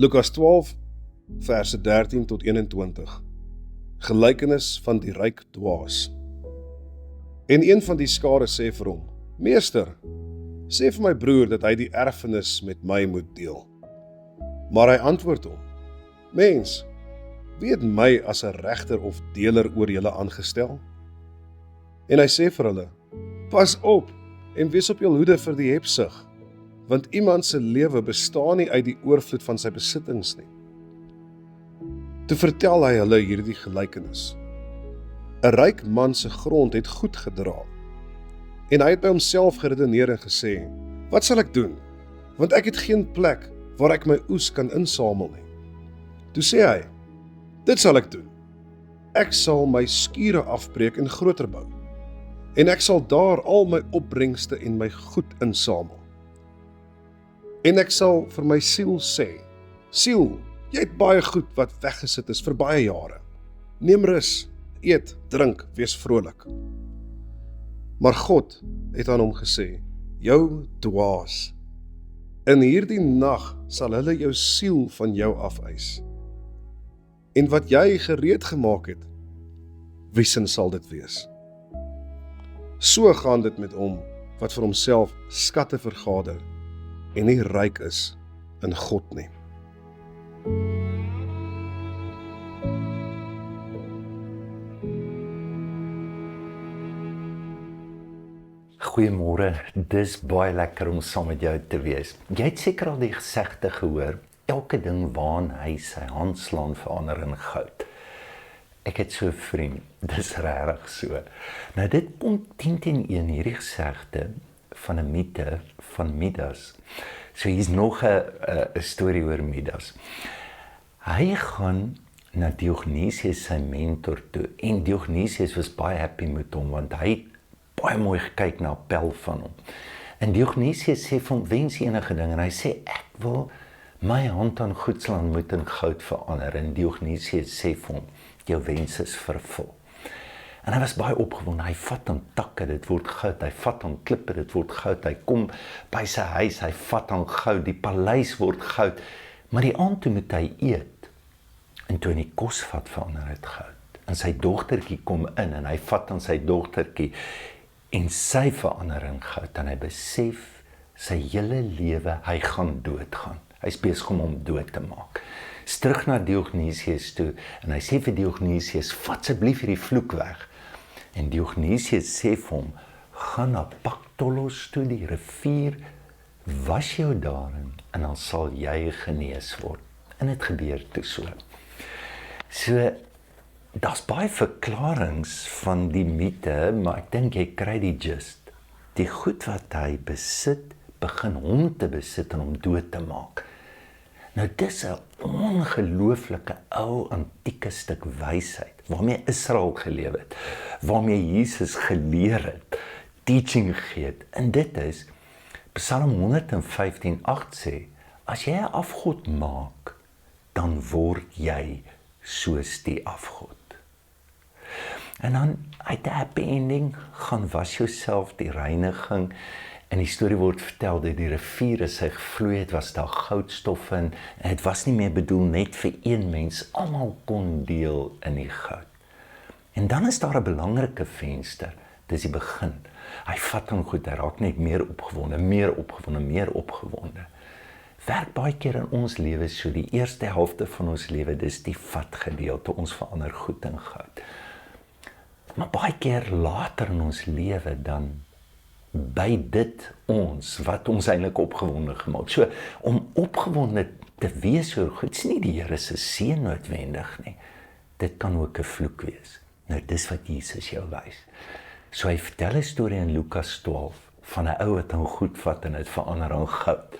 Lukas 12, verse 13 tot 21. Gelykenis van die ryk dwaas. En een van die skare sê vir hom: Meester, sê vir my broer dat hy die erfenis met my moet deel. Maar hy antwoord hom: Mens, wie het my as 'n regter of deler oor julle aangestel? En hy sê vir hulle: Pas op en wees op jul hoede vir die hebsug, want iemand se lewe bestaan nie uit die oorvloed van sy besittings nie. Toe vertel hy hulle hierdie gelykenis. 'n Ryk man se grond het goed gedra, en hy het by homself geredeneer en gesê: Wat sal ek doen? Want ek het geen plek waar ek my oes kan insamel nie. Toe sê hy: Dit sal ek doen. Ek sal my skure afbreek en groter bou, en ek sal daar al my opbrengste en my goed insamel. En ek sal vir my siel sê: Siel, jy het baie goed wat weggesit is vir baie jare. Neem rus, eet, drink, wees vrolik. Maar God het aan hom gesê: Jou dwaas, in hierdie nag sal hulle jou siel van jou afeis. En wat jy gereed gemaak het, wie sin sal dit wees? So gaan dit met hom wat vir homself skatte vergader en nie ryk is in God nie. Goeiemôre, dis baie lekker om saam met jou te wees. Jy het seker al die gesegde gehoor: elke ding waaraan hy sy hand slaan verander in goud. Ek het so 'n vriend, dis regtig so. Nou dit kom 10-1 hierdie gesegde van 'n mite van Midas. So hier's nog 'n storie oor Midas. Hy gaan na Dionysius sy mentor toe, en Dionysius was baie happy met hom, want hy het baie mooi gekyk na 'n pel van hom. En Dionysius sê van wens enige ding, en hy sê ek wil my hand aan goedslaan moet in goud verander. En Dionysius sê vir hom: jou wens is vervul. En hy was baie opgewonde. Hy vat aan takke, dit word goud. Hy vat aan klippe, dit word goud. Hy kom by sy huis, hy vat aan goud. Die paleis word goud. Maar die aand toe moet hy eet. En toe hy die kos vat, verander dit goud. En sy dogtertjie kom in, en hy vat aan sy dogtertjie, en sy verander in goud. En hy besef sy hele lewe, hy gaan doodgaan. Hy is besig om hom dood te maak. Is terug na Dionysius toe, en hy sê vir Dionysius: vat asseblief hierdie vloek weg. En Dionysius sê vir hom: gaan na Paktolos toe, die rivier, was jou daarin, en dan sal jy genees word. En dit gebeur toe so. So, daar's baie verklaringe van die mite, maar ek dink jy kry die gist. Die goed wat hy besit, begin hom te besit en hom dood te maak. Nou dis 'n ongelooflike ou antieke stuk wysheid, waarmee Israel geleef het, waarmee Jesus geleer het, teaching gegee het. En dit is, Psalm 115:8 sê, as jy 'n afgod maak, dan word jy soos die afgod. En dan uit 'n happy ending, gaan was jouself, die reiniging. En die storie word vertel dat die rivier as hy gevloei het, was daar goudstof in, en het was nie meer bedoel net vir een mens, almal kon deel in die goud. En dan is daar 'n belangrike venster, dis die begin. Hy vat hom goed, hy raak net meer opgewonde, meer opgewonde. Werk baie keer in ons lewe so, die eerste helfte van ons lewe, dis die vatgedeelte, ons verander goed in goud. Maar baie keer later in ons lewe, dan by dit ons, wat ons eintlik opgewonde gemaak. So, om opgewonde te wees oor goed, is nie die Here se seën noodwendig nie. Dit kan ook 'n vloek wees. Nou, dis wat Jesus jou wys. So, hy vertel 'n storie in Lukas 12, van 'n ou wat hom goed vat en dit verander in goud.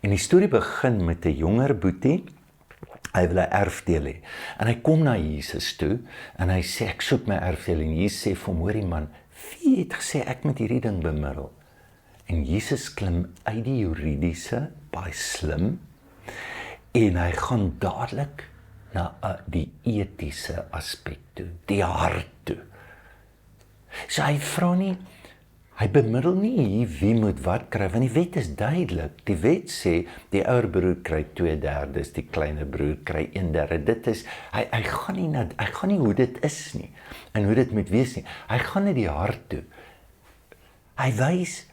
En die storie begin met 'n jonger boetie. Hy wil 'n erfdeel hê. En hy kom na Jesus toe, en hy sê, ek soek my erfdeel. En Jesus sê vir hom: hoorie man, wie het gesê ek moet hierdie ding bemiddel? En Jesus klim uit die juridiese, baie slim, en hy gaan dadelik na die etiese aspek toe, die hart toe. So hy vra nie, Hy bemiddel nie hier wie moet wat kry, want die wet is duidelik. Die wet sê, die ouer broer kry 2/3, die kleiner broer kry 1/3. Dit is, hy gaan nie hoe dit is nie, en hoe dit moet wees nie. Hy gaan na die hart toe. Hy wys,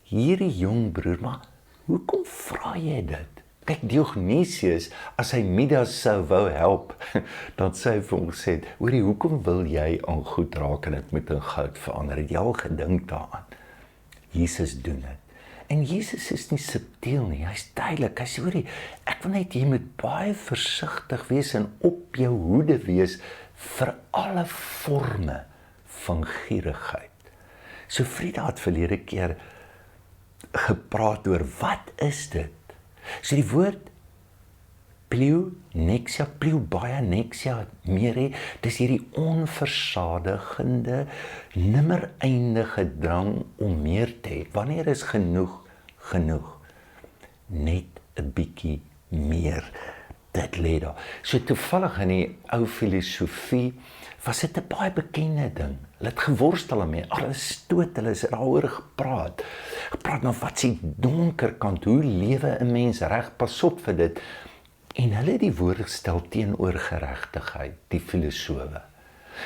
hierdie jong broer, maar hoekom vra jy dit? Kyk, Dionysius, as hy Midas sou wou help, dan sê hy vir hom gesê, hoorie, hoekom wil jy aan goed raak en dit moet in goud verander? Het jy al gedink daaraan? Jesus doen dit. En Jesus is nie subtiel nie, hy's duidelik. Hy sê, hoorie, ek wil net, jy moet baie versigtig wees en op jou hoede wees vir alle forme van gierigheid. So Frida het verlede keer gepraat oor, wat is dit? So die woord pleonexia, pleobianexia, mere, dis hierdie onversadigende, nimmer eindige drang om meer te hê. Wanneer is genoeg? Net 'n bietjie meer. Dit lê daar. So toevallig in die ou filosofie was dit 'n baie bekende ding. Hulle het geworstel daarmee. Aristoteles het daaroor gepraat. Nou wat s'ie donker kant, hoe lewe 'n mens reg? Pas op vir dit. En hulle het die woord gestel teenoor geregtigheid, die filosowe.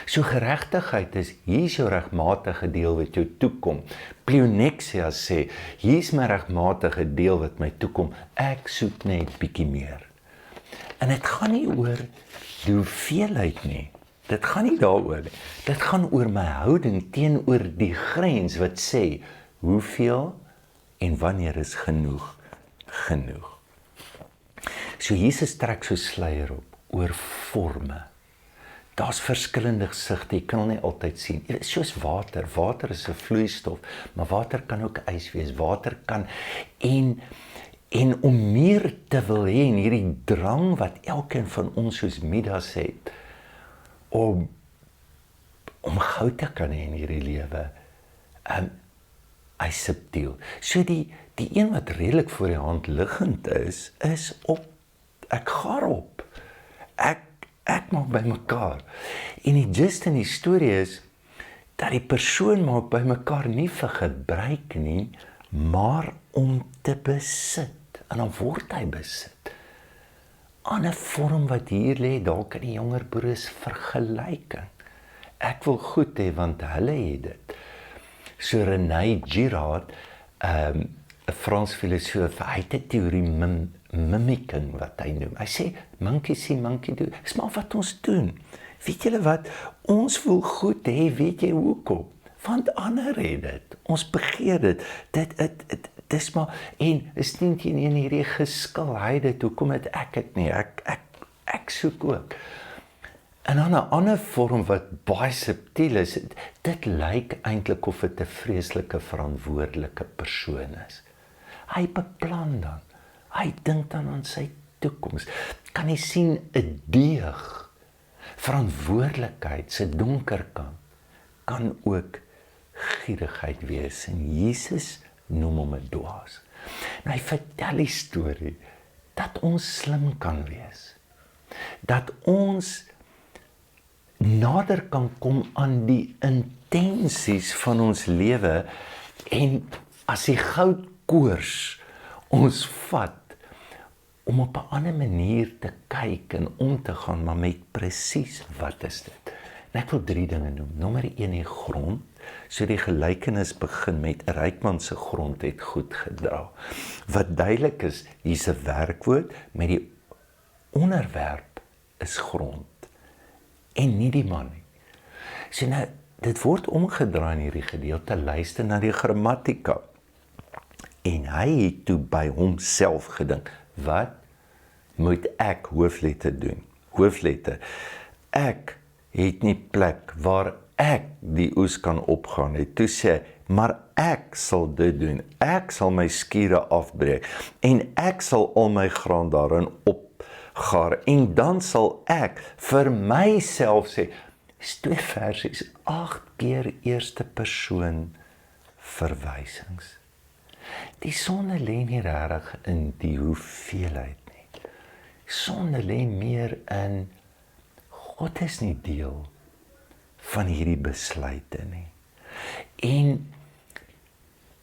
So geregtigheid is, hier is jou regmatige deel wat jou toekom. Pleonexia sê, hier is my regmatige deel wat my toekom. Ek soek net bietjie meer. En dit gaan nie oor die hoeveelheid nie. Dit gaan nie daaroor nie. Dit gaan oor my houding teenoor die grens wat sê, hoeveel en wanneer is genoeg? So Jesus trek so sluier op oor forme. Daar's verskillende gesigte, jy kan nie altyd sien. Soos water. Water is 'n vloeistof, maar water kan ook ys wees. Water kan en om meer te wil hê, en hierdie drang wat elkeen van ons soos Midas het, om goud te kan hê in hierdie lewe, hy subtiel. So die een wat redelik voor die hand liggend is op, ek gaar op. Ek maak by mekaar. En die gist in die storie is, dat die persoon maak by mekaar nie vir gebruik nie, maar om te besit. En dan word hy besit. Ander vorm wat hier lê, dalk in die jonger broers vergelyking. Ek wil goed hê, want hulle het dit. So René Girard, 'n Frans filosoof, hy het 'n teorie mimicking wat hy noem. Hy sê, monkey see, monkey do. Dis maar wat ons doen. Weet julle wat? Ons wil goed hê, weet jy hoekom? Want ander het dit. Ons begeer dit. Dis maar, en is nie teen een hierdie geskil, hy dit, hoekom het ek het nie? Ek soek ook. En dan 'n ander vorm wat baie subtiel is, dit lyk eintlik of dit 'n vreeslike verantwoordelike persoon is. Hy beplan dan. Hy dink dan aan sy toekoms. Kan jy sien 'n deeg, verantwoordelikheid, sy donker kant, kan ook gierigheid wees. En Jesus noem hom 'n dwaas. En hy vertel die storie, dat ons slim kan wees. Dat ons nader kan kom aan die intensies van ons lewe, en as die goudkoors ons vat, om op 'n ander manier te kyk en om te gaan, maar met presies wat is dit? En ek wil 3 dinge noem. Nommer 1, die grond. So die gelykenis begin met 'n ryk man se grond het goed gedra. Wat duidelik is, hier's 'n werkwoord met die onderwerp is grond en nie die man nie. So nou, dit word omgedraai in hierdie gedeelte, luister na die grammatika. En hy het toe by homself gedink, wat moet ek hoofletter doen? Hoofletter. Ek het nie plek waar ek die oes kan opgaan het. Toe sê hy, maar ek sal dit doen. Ek sal my skure afbreek en ek sal al my graan daarin opgaar en dan sal ek vir myself sê, is 2 versies, 8 keer eerste persoon verwysings. Die sonde lê nie regtig in die hoeveelheid nie. Die sonde lê meer in God is nie deel van hierdie besluite nie. En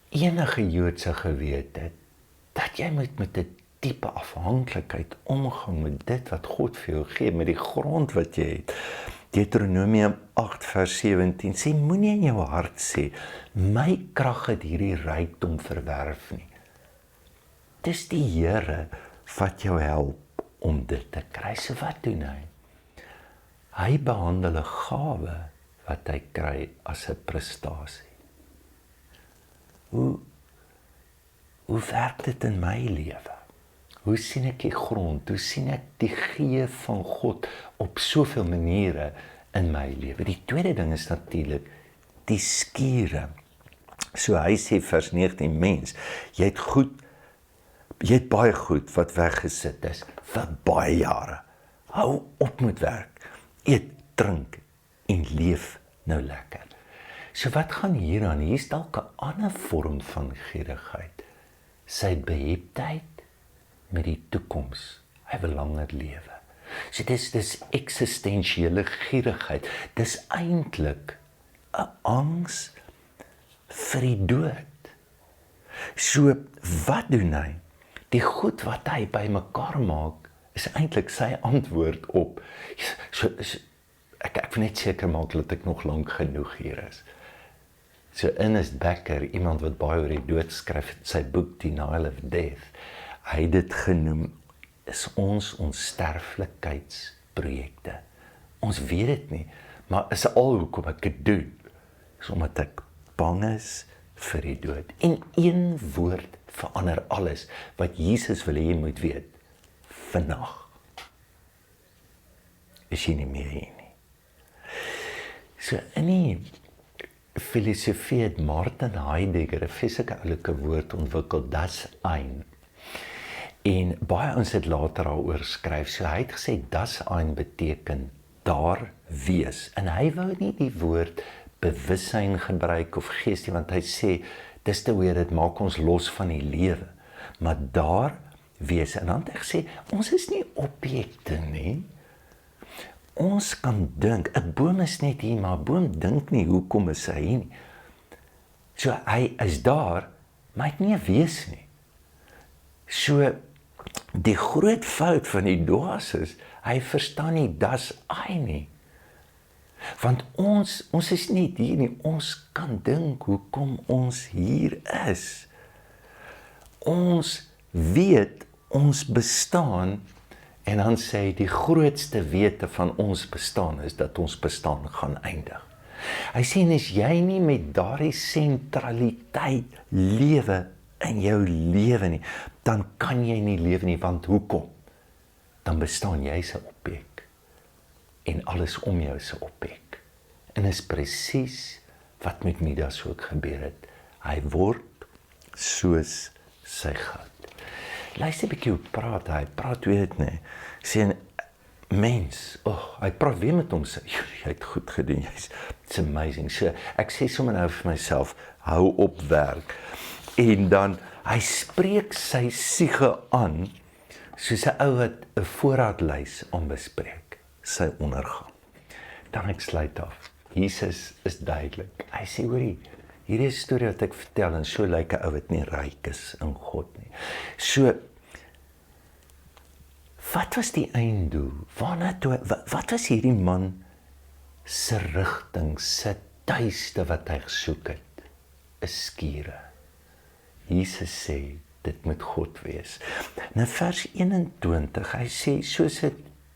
enige Joodse geweet het, dat jy met 'n diepe afhanklikheid omgaan met dit wat God vir jou gee, met die grond wat jy het. Deuteronomium 8 vers 17 sê, moenie in jou hart sê, my krag het hierdie rykdom verwerf nie. Dis die Here wat jou help om dit te kry. So wat doen hy? Hy behandel 'n gawe wat hy kry as 'n prestasie. Hoe werk dit in my lewe? Hoe sien ek die grond? Hoe sien ek die gee van God op soveel maniere in my lewe? Die tweede ding is natuurlik die skure. So hy sê vers 19, mens, jy het baie goed wat weggesit is vir baie jare. Hou op met werk. Eet, drink en leef nou lekker. So wat gaan hier aan? Hier is dalk 'n ander vorm van gierigheid. Sy beheptheid met die toekoms. Hy wil langer lewe. So dis eksistensiële gierigheid. Dis eintlik 'n angs vir die dood. So wat doen hy? Die goed wat hy bymekaar maak, is eintlik sy antwoord op. Ek wil net seker maak dat ek nog lank genoeg hier is. So Ernest Becker, iemand wat baie oor die dood skryf, sy boek Denial of Death, hy het dit genoem, is ons onsterflikheidsprojekte. Ons weet dit nie, maar is al hoekom ek dit doen, is omdat ek bang is vir die dood. En een woord verander alles, wat Jesus wil hê jy moet weet, vandag is jy nie meer hier nie. So in die filosofie het Martin Heidegger 'n vreeslike oulike woord ontwikkel, das ein. En baie ons het later daaroor skryf, so hy het gesê, das ein beteken daar wees. En hy wou nie die woord bewussyn gebruik of gees nie, want hy sê, dis te weer, dit maak ons los van die lewe. Maar daar wees, en dan het hy gesê, ons is nie objekte nie. Ons kan dink, 'n boom is net hier, maar 'n boom dink nie, hoekom is hy nie? So hy is daar, maar hy het nie 'n wees nie. So die groot fout van die dwaas is, hy verstaan nie das ein nie. Want ons is nie hier nie, ons kan dink hoekom ons hier is. Ons weet ons bestaan, en dan sê hy, die grootste wete van ons bestaan is dat ons bestaan gaan eindig. Hy sê, en as jy nie met daardie sentraliteit lewe in jou lewe nie, dan kan jy nie lewe nie, want hoekom? Dan bestaan jy se objek, en alles om jou se objek. En is presies wat met Midas ook gebeur het. Hy word soos sy goud. Luister 'n bietjie hoe praat hy, weet dit nie. Sê 'n mens, hy praat weer met hom, sê, jy het goed gedoen, it's amazing. So, ek sê sommer nou vir myself, hou op werk. En dan, hy spreek sy siege aan, soos 'n ou wat 'n voorraadlys aanbespreek, sy ondergang. Dan ek sluit af. Jesus is duidelik. Hy sê, hoorie, hierdie is 'n storie wat ek vertel, en so lyk 'n ou wat nie ryk is in God nie. So, wat was die einddoel? Wat was hierdie man se rigting, sy tuiste wat hy gesoek het? 'n skure. Jesus sê, dit moet God wees. Nou vers 21, hy sê, soos dit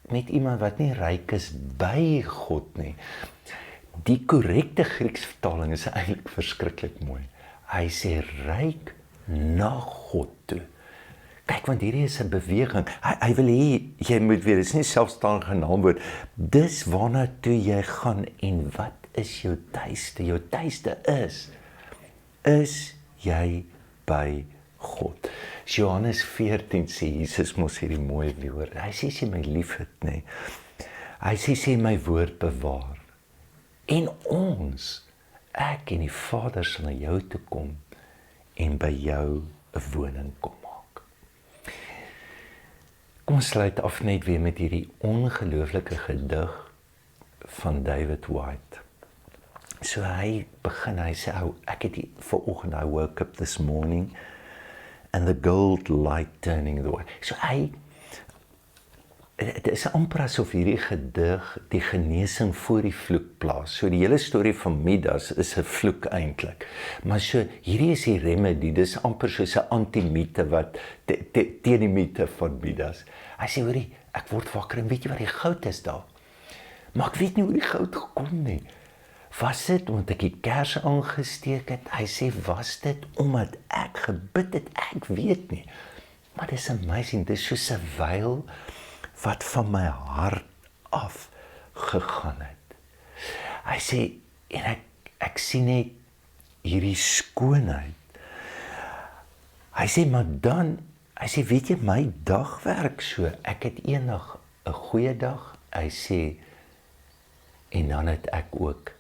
met iemand wat nie ryk is by God nie. Die korrekte Grieks vertaling is eintlik verskriklik mooi. Hy sê, ryk na God toe. Kyk, want hierdie is 'n beweging. Hy wil hê, jy moet weet, dit is nie selfstandige naamwoord. Dis waarna toe jy gaan, en wat is jou tuiste? Jou tuiste is jy by God. Johannes 14 sê, Jesus mos hierdie mooi woord. Hy sê, jy my lief het, nee. Hy sê my woord bewaar. En ons, ek en die Vader sal na jou toe kom, en by jou 'n woning kom maak. Kom ons sluit af net weer met hierdie ongelooflike gedig van David White. So hy sê, ek het vanoggend, I woke up this morning, and the gold light turning the way. So dit is amper asof hierdie gedig die genesing voor die vloek plaas. So die hele storie van Midas is 'n vloek eintlik. Maar so hierdie is die remedie, dis amper soos 'n antimite wat teen die mite van Midas. Hy sê, hoorie, ek word wakker en weet jy wat die goud is daar? Maar ek weet nie hoe die goud gekom nie. Was dit omdat ek die kers aangesteek het? Hy sê, was dit omdat ek gebid het? Ek weet nie. Maar dis amazing, dis soos 'n wyl wat van my hart af gegaan het. Hy sê, en ek sien net hierdie skoonheid. Hy sê, maar dan, hy sê, weet jy, my dag werk so, ek het eendag 'n goeie dag, hy sê, en dan het ek ook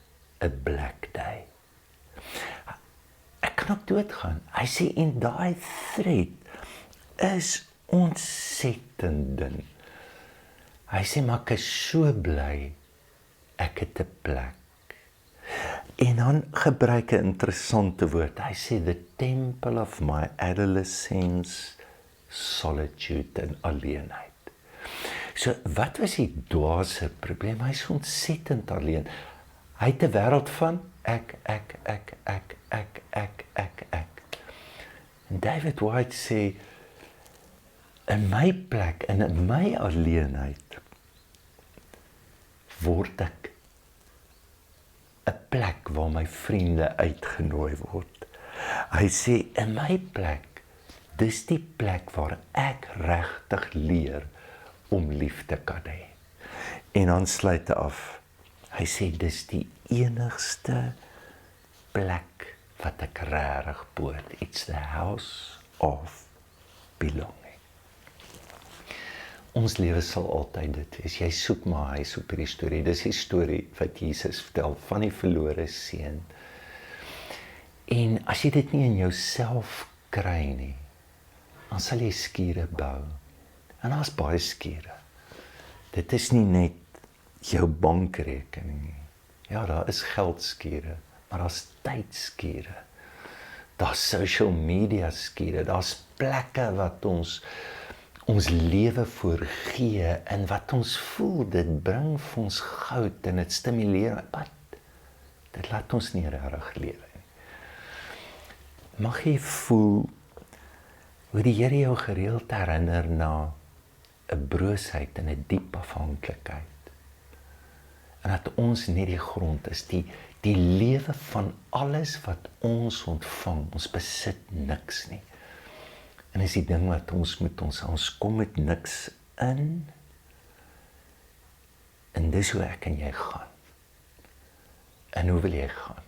'n black day. Ek kan ook doodgaan. Hy sê, en daai thread is ontsettend dun. Hy sê, maar ek is so bly, ek het 'n plek. En dan gebruik 'n interessante woord. Hy sê, the temple of my adolescence, solitude en alleenheid. So, wat was die dwaase probleem? Hy is ontsettend alleen. Hy het 'n wêreld van ek. En David Whyte sê, in my plek en in my alleenheid word ek 'n plek waar my vriende uitgenooi word. Hy sê, in my plek, dis die plek waar ek regtig leer om lief te kan hê. En dan sluit hy af. Hy sê, dis die enigste plek wat ek regtig behoort. It's the house of belonging. Ons lewe sal altyd dit wees. Jy soek maar huis op hierdie storie. Dis die storie wat Jesus vertel van die verlore seun. En as jy dit nie in jouself kry nie, dan sal jy skure bou. En daar's baie skure. Dit is nie net jou bankrekening nie. Ja, daar is geldskure, maar daar's tydskure. Daar's social media skure, daar's plekke wat ons lewe voorgee en wat ons voel, dit bring vir ons goud en dit stimuleer, maar dit laat ons nie regtig lewe nie. Mag jy voel hoe die Here jou gereeld herinner na 'n broosheid en 'n diep afhanklikheid. En dat ons net die grond is, die lewe van alles wat ons ontvang, ons besit niks nie. En is die ding wat ons kom met niks in, en dis hoe ek en jy gaan. En hoe wil jy gaan?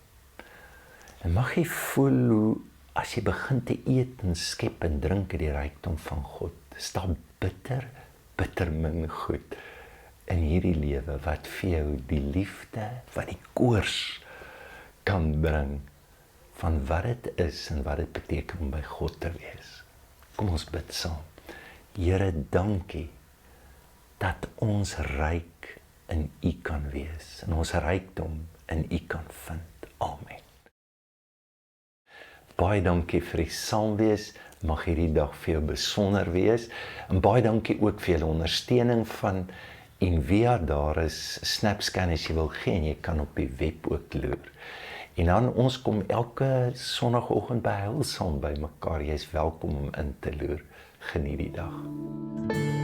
En mag jy voel hoe, as jy begin te eet en skep en drink in die rykdom van God, is daar bitter min goed in hierdie lewe wat vir jou die liefde, wat die koors kan bring van wat dit is en wat dit beteken om by God te wees. Kom ons bid saam. Here, dankie dat ons ryk in U kan wees en ons rykdom in U kan vind. Amen. Baie dankie vir die saamwees. Mag hierdie dag vir jou besonder wees. En baie dankie ook vir julle ondersteuning van Envia. Daar is SnapScan as jy wil gee en jy kan op die web ook loer. En dan ons kom elke Sondagoggend by Hillsong by mekaar. Jy is welkom om in te loer. Geniet die dag.